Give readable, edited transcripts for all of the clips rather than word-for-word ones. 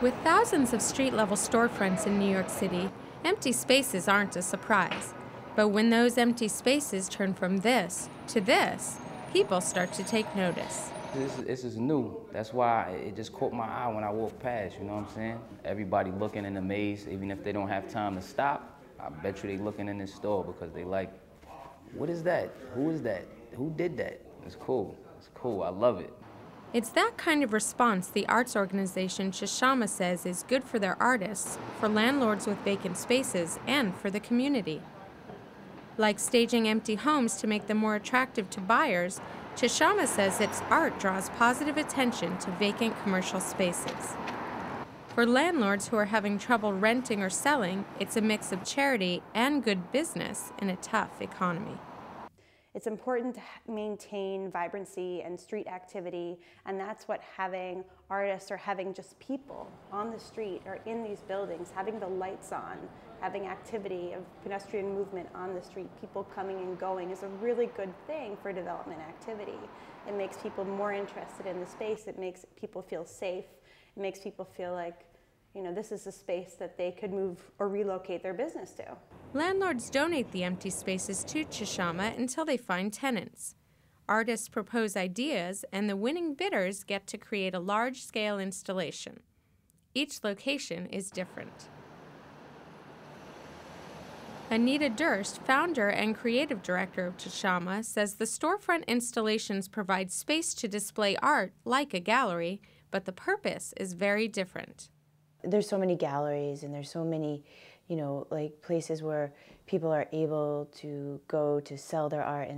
With thousands of street-level storefronts in New York City, empty spaces aren't a surprise. But when those empty spaces turn from this to this, people start to take notice. This is new. That's why it just caught my eye when I walked past, you know what I'm saying? Everybody looking in amaze, even if they don't have time to stop. I bet you they looking in this store because they like, what is that? Who is that? Who did that? It's cool. It's cool. I love it. It's that kind of response the arts organization Chashama says is good for their artists, for landlords with vacant spaces, and for the community. Like staging empty homes to make them more attractive to buyers, Chashama says its art draws positive attention to vacant commercial spaces. For landlords who are having trouble renting or selling, it's a mix of charity and good business in a tough economy. It's important to maintain vibrancy and street activity, and that's what having artists or having just people on the street or in these buildings, having the lights on, having activity of pedestrian movement on the street, people coming and going is a really good thing for development activity. It makes people more interested in the space, it makes people feel safe, it makes people feel like, you know, this is a space that they could move or relocate their business to. Landlords donate the empty spaces to Chashama until they find tenants. Artists propose ideas, and the winning bidders get to create a large-scale installation. Each location is different. Anita Durst, founder and creative director of Chashama, says the storefront installations provide space to display art like a gallery, but the purpose is very different. There's so many galleries and there's so many, you know, like places where people are able to go to sell their art,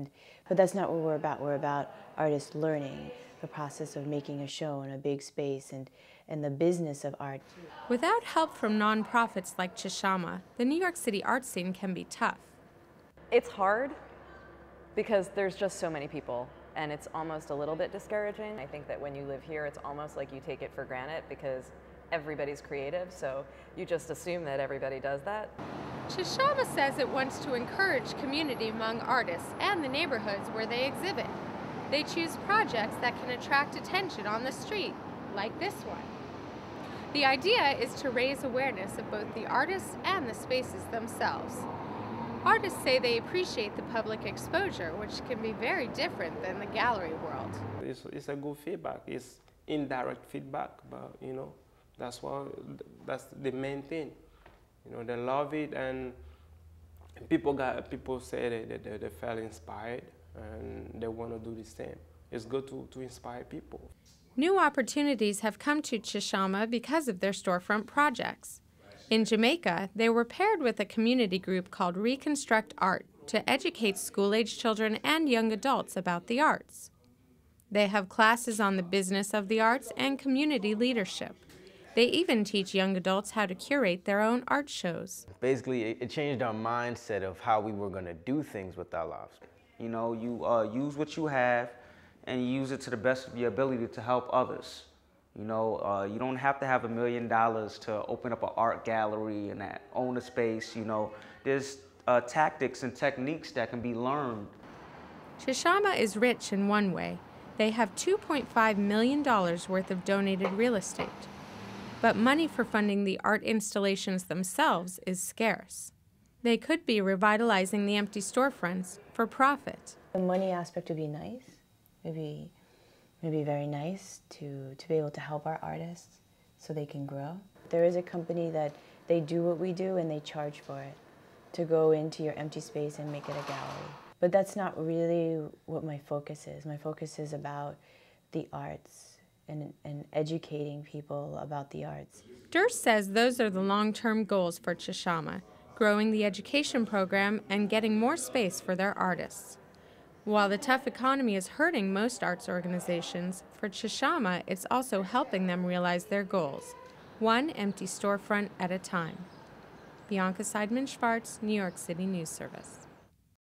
but that's not what we're about. We're about artists learning the process of making a show in a big space and the business of art. Without help from nonprofits like Chashama, the New York City art scene can be tough. It's hard because there's just so many people, and it's almost a little bit discouraging. I think that when you live here, it's almost like you take it for granted because everybody's creative, so you just assume that everybody does that. Chashama says it wants to encourage community among artists and the neighborhoods where they exhibit. They choose projects that can attract attention on the street, like this one. The idea is to raise awareness of both the artists and the spaces themselves. Artists say they appreciate the public exposure, which can be very different than the gallery world. It's a good feedback. It's indirect feedback, but you know, that's the main thing. You know, they love it, and people say that they felt inspired and they want to do the same. It's good to inspire people. New opportunities have come to Chashama because of their storefront projects. In Jamaica, they were paired with a community group called Reconstruct Art to educate school-age children and young adults about the arts. They have classes on the business of the arts and community leadership. They even teach young adults how to curate their own art shows. Basically, it changed our mindset of how we were going to do things with our lives. You know, you use what you have and you use it to the best of your ability to help others. You know, you don't have to have $1 million to open up an art gallery and own a space. You know, there's tactics and techniques that can be learned. Chashama is rich in one way. They have $2.5 million worth of donated real estate. But money for funding the art installations themselves is scarce. They could be revitalizing the empty storefronts for profit. The money aspect would be nice. It'd be very nice to be able to help our artists so they can grow. There is a company that they do what we do and they charge for it, to go into your empty space and make it a gallery. But that's not really what my focus is. My focus is about the arts and educating people about the arts. Durst says those are the long-term goals for Chashama, growing the education program and getting more space for their artists. While the tough economy is hurting most arts organizations, for Chashama it's also helping them realize their goals, one empty storefront at a time. Bianca Seidman-Schwartz, New York City News Service.